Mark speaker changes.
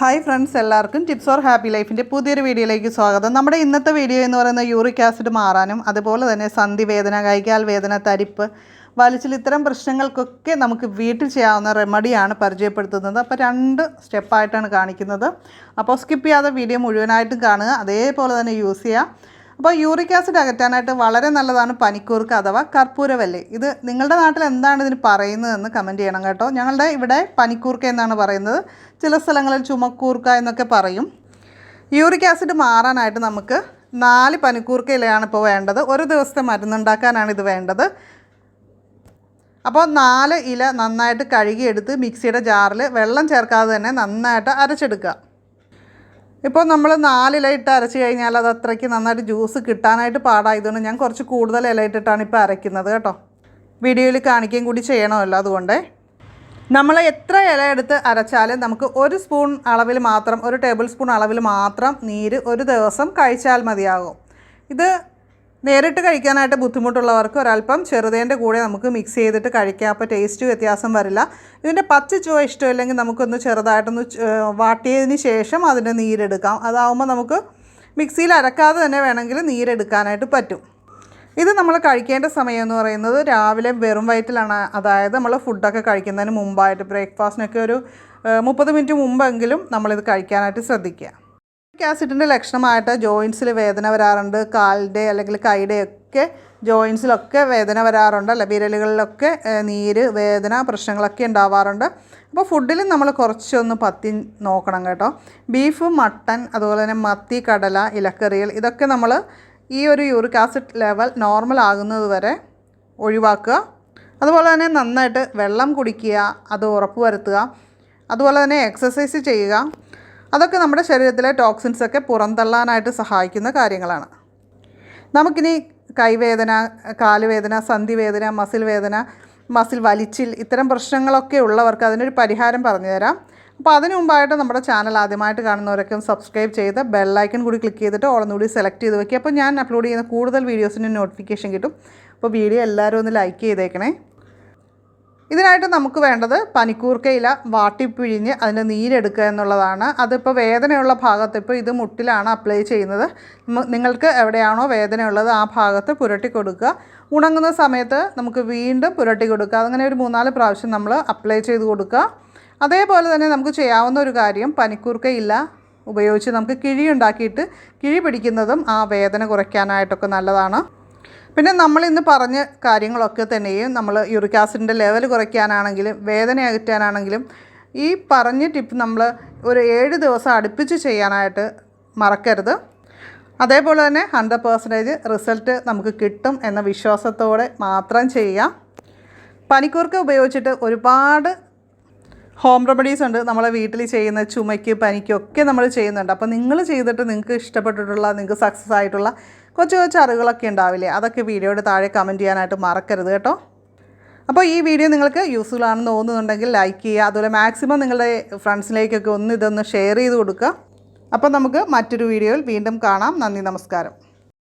Speaker 1: Hi friends, എല്ലാവർക്കും tips or happy ലൈഫിൻ്റെ പുതിയൊരു വീഡിയോയിലേക്ക് സ്വാഗതം. നമ്മുടെ ഇന്നത്തെ വീഡിയോ എന്ന് പറയുന്നത് യൂറിക് ആസിഡ് മാറാനും അതുപോലെ തന്നെ സന്ധിവേദന, കൈകാൽ വേദന, തരിപ്പ്, വലിച്ചിൽ ഇത്തരം പ്രശ്നങ്ങൾക്കൊക്കെ നമുക്ക് വീട്ടിൽ ചെയ്യാവുന്ന റെമഡിയാണ് പരിചയപ്പെടുത്തുന്നത്. അപ്പോൾ 2 സ്റ്റെപ്പായിട്ടാണ് കാണിക്കുന്നത്. അപ്പോൾ സ്കിപ്പ് ചെയ്യാതെ വീഡിയോ മുഴുവനായിട്ടും കാണുക, അതേപോലെ തന്നെ യൂസ് ചെയ്യുക. അപ്പോൾ യൂറിക് ആസിഡ് അകറ്റാനായിട്ട് വളരെ നല്ലതാണ് പനിക്കൂർക്ക അഥവാ കർപ്പൂരവല്ലി. ഇത് നിങ്ങളുടെ നാട്ടിൽ എന്താണ് ഇതിന് പറയുന്നതെന്ന് കമൻറ്റ് ചെയ്യണം കേട്ടോ. ഞങ്ങളുടെ ഇവിടെ പനിക്കൂർക്ക എന്നാണ് പറയുന്നത്, ചില സ്ഥലങ്ങളിൽ ചുമക്കൂർക്ക എന്നൊക്കെ പറയും. യൂറിക് ആസിഡ് മാറാനായിട്ട് നമുക്ക് 4 പനിക്കൂർക്ക ഇലയാണ് ഇപ്പോൾ വേണ്ടത്. ഒരു ദിവസത്തെ മരുന്നുണ്ടാക്കാനാണ് ഇത് വേണ്ടത്. അപ്പോൾ 4 ഇല നന്നായിട്ട് കഴുകിയെടുത്ത് മിക്സിയുടെ ജാറിൽ വെള്ളം ചേർക്കാതെ തന്നെ നന്നായിട്ട് അരച്ചെടുക്കുക. ഇപ്പോൾ നമ്മൾ 4 ഇല ഇട്ട് അരച്ച് കഴിഞ്ഞാൽ അത് അത്രയ്ക്ക് നന്നായിട്ട് ജ്യൂസ് കിട്ടാനായിട്ട് പാടായതുകൊണ്ട് ഞാൻ കുറച്ച് കൂടുതൽ ഇല ഇട്ടിട്ടാണ് ഇപ്പോൾ അരയ്ക്കുന്നത് കേട്ടോ. വീഡിയോയിൽ കാണിക്കുകയും കൂടി ചെയ്യണമല്ലോ, അതുകൊണ്ട് നമ്മൾ എത്ര ഇല എടുത്ത് അരച്ചാലും നമുക്ക് 1 സ്പൂൺ അളവിൽ മാത്രം, 1 ടേബിൾ സ്പൂൺ അളവിൽ മാത്രം നീര് ഒരു ദിവസം കഴിച്ചാൽ മതിയാകും. ഇത് നേരിട്ട് കഴിക്കാനായിട്ട് ബുദ്ധിമുട്ടുള്ളവർക്ക് ഒരല്പം ചെറുതേൻ്റെ കൂടെ നമുക്ക് മിക്സ് ചെയ്തിട്ട് കഴിക്കാം. അപ്പോൾ ടേസ്റ്റ് വ്യത്യാസം വരില്ല. ഇതിൻ്റെ പച്ച ചുവ ഇഷ്ടമില്ലെങ്കിൽ നമുക്കൊന്ന് ചെറുതായിട്ടൊന്ന് വാട്ടിയതിന് ശേഷം അതിൻ്റെ നീരെടുക്കാം. അതാവുമ്പോൾ നമുക്ക് മിക്സിയിൽ അരക്കാതെ തന്നെ വേണമെങ്കിൽ നീരെടുക്കാനായിട്ട് പറ്റും. ഇത് നമ്മൾ കഴിക്കേണ്ട സമയം എന്ന് പറയുന്നത് രാവിലെ വെറും വയറ്റിലാണ്. അതായത് നമ്മൾ ഫുഡൊക്കെ കഴിക്കുന്നതിന് മുമ്പായിട്ട്, ബ്രേക്ക്ഫാസ്റ്റിനൊക്കെ ഒരു 30 മിനിറ്റ് മുമ്പെങ്കിലും നമ്മളിത് കഴിക്കാനായിട്ട് ശ്രദ്ധിക്കുക. യൂറിക് ആസിഡിൻ്റെ ലക്ഷണമായിട്ട് ജോയിൻസിൽ വേദന വരാറുണ്ട്. കാലിൻ്റെ അല്ലെങ്കിൽ കൈയുടെ ഒക്കെ ജോയിൻസിലൊക്കെ വേദന വരാറുണ്ട്. അല്ല, വിരലുകളിലൊക്കെ നീര്, വേദന പ്രശ്നങ്ങളൊക്കെ ഉണ്ടാവാറുണ്ട്. അപ്പോൾ ഫുഡിൽ നമ്മൾ കുറച്ചൊന്ന് പത്തി നോക്കണം കേട്ടോ. ബീഫ്, മട്ടൺ, അതുപോലെ തന്നെ മത്തി, കടല, ഇലക്കറികൾ ഇതൊക്കെ നമ്മൾ ഈ ഒരു യൂറിക് ആസിഡ് ലെവൽ നോർമൽ ആകുന്നത് വരെ ഒഴിവാക്കുക. അതുപോലെ തന്നെ നന്നായിട്ട് വെള്ളം കുടിക്കുക, അത് ഉറപ്പ് വരുത്തുക. അതുപോലെ തന്നെ എക്സസൈസ് ചെയ്യുക. അതൊക്കെ നമ്മുടെ ശരീരത്തിലെ ടോക്സിൻസൊക്കെ പുറന്തള്ളാനായിട്ട് സഹായിക്കുന്ന കാര്യങ്ങളാണ്. നമുക്കിനി കൈവേദന, കാലുവേദന, സന്ധിവേദന, മസിൽ വേദന, മസിൽ വലിച്ചിൽ ഇത്തരം പ്രശ്നങ്ങളൊക്കെ ഉള്ളവർക്ക് അതിനൊരു പരിഹാരം പറഞ്ഞു തരാം. അപ്പോൾ അതിനു മുമ്പായിട്ട് നമ്മുടെ ചാനൽ ആദ്യമായിട്ട് കാണുന്നവരൊക്കെ സബ്സ്ക്രൈബ് ചെയ്ത് ബെല്ലൈക്കൺ കൂടി ക്ലിക്ക് ചെയ്തിട്ട് ഓളൊന്നുകൂടി സെലക്ട് ചെയ്ത് വയ്ക്കുക. അപ്പോൾ ഞാൻ അപ്ലോഡ് ചെയ്യുന്ന കൂടുതൽ വീഡിയോസിന് നോട്ടിഫിക്കേഷൻ കിട്ടും. അപ്പോൾ വീഡിയോ എല്ലാവരും ഒന്ന് ലൈക്ക് ചെയ്തേക്കണേ. ഇതിനായിട്ട് നമുക്ക് വേണ്ടത് പനിക്കൂർക്കയില വാട്ടിപ്പിഴിഞ്ഞ് അതിൻ്റെ നീരെടുക്കുക എന്നുള്ളതാണ്. അതിപ്പോൾ വേദനയുള്ള ഭാഗത്ത്, ഇപ്പോൾ ഇത് മുട്ടിലാണ് അപ്ലൈ ചെയ്യുന്നത്. നിങ്ങൾക്ക് എവിടെയാണോ വേദനയുള്ളത് ആ ഭാഗത്ത് പുരട്ടി കൊടുക്കുക. ഉണങ്ങുന്ന സമയത്ത് നമുക്ക് വീണ്ടും പുരട്ടി കൊടുക്കുക. അങ്ങനെ ഒരു 3-4 പ്രാവശ്യം നമ്മൾ അപ്ലൈ ചെയ്ത് കൊടുക്കുക. അതേപോലെ തന്നെ നമുക്ക് ചെയ്യാവുന്ന ഒരു കാര്യം, പനിക്കൂർക്കയില ഉപയോഗിച്ച് നമുക്ക് കിഴി ഉണ്ടാക്കിയിട്ട് കിഴി പിടിക്കുന്നതും ആ വേദന കുറയ്ക്കാനായിട്ടൊക്കെ നല്ലതാണ്. പിന്നെ നമ്മളിന്ന് പറഞ്ഞ കാര്യങ്ങളൊക്കെ തന്നെയും നമ്മൾ യൂറിക് ആസിഡിൻ്റെ ലെവൽ കുറയ്ക്കാനാണെങ്കിലും വേദന അകറ്റാനാണെങ്കിലും ഈ പറഞ്ഞ ടിപ്പ് നമ്മൾ ഒരു 7 ദിവസം അടുപ്പിച്ച് ചെയ്യാനായിട്ട് മറക്കരുത്. അതേപോലെ തന്നെ 100% റിസൾട്ട് നമുക്ക് കിട്ടും എന്ന വിശ്വാസത്തോടെ മാത്രം ചെയ്യാം. പനിക്കൂർക്ക ഉപയോഗിച്ചിട്ട് ഒരുപാട് ഹോം റെമഡീസ് ഉണ്ട്. നമ്മളെ വീട്ടിൽ ചെയ്യുന്ന ചുമയ്ക്ക്, പനിക്കൊക്കെ നമ്മൾ ചെയ്യുന്നുണ്ട്. അപ്പോൾ നിങ്ങൾ ചെയ്തിട്ട് നിങ്ങൾക്ക് ഇഷ്ടപ്പെട്ടിട്ടുള്ള, നിങ്ങൾക്ക് സക്സസ് ആയിട്ടുള്ള കൊച്ചു അറിവുകളൊക്കെ ഉണ്ടാവില്ലേ, അതൊക്കെ വീഡിയോയുടെ താഴെ കമൻറ്റ് ചെയ്യാനായിട്ട് മറക്കരുത് കേട്ടോ. അപ്പോൾ ഈ വീഡിയോ നിങ്ങൾക്ക് യൂസ്ഫുൾ ആണെന്ന് തോന്നുന്നുണ്ടെങ്കിൽ ലൈക്ക് ചെയ്യുക. അതുപോലെ മാക്സിമം നിങ്ങളുടെ ഫ്രണ്ട്സിലേക്കൊക്കെ ഇതൊന്ന് ഷെയർ ചെയ്ത് കൊടുക്കുക. അപ്പോൾ നമുക്ക് മറ്റൊരു വീഡിയോയിൽ വീണ്ടും കാണാം. നന്ദി, നമസ്കാരം.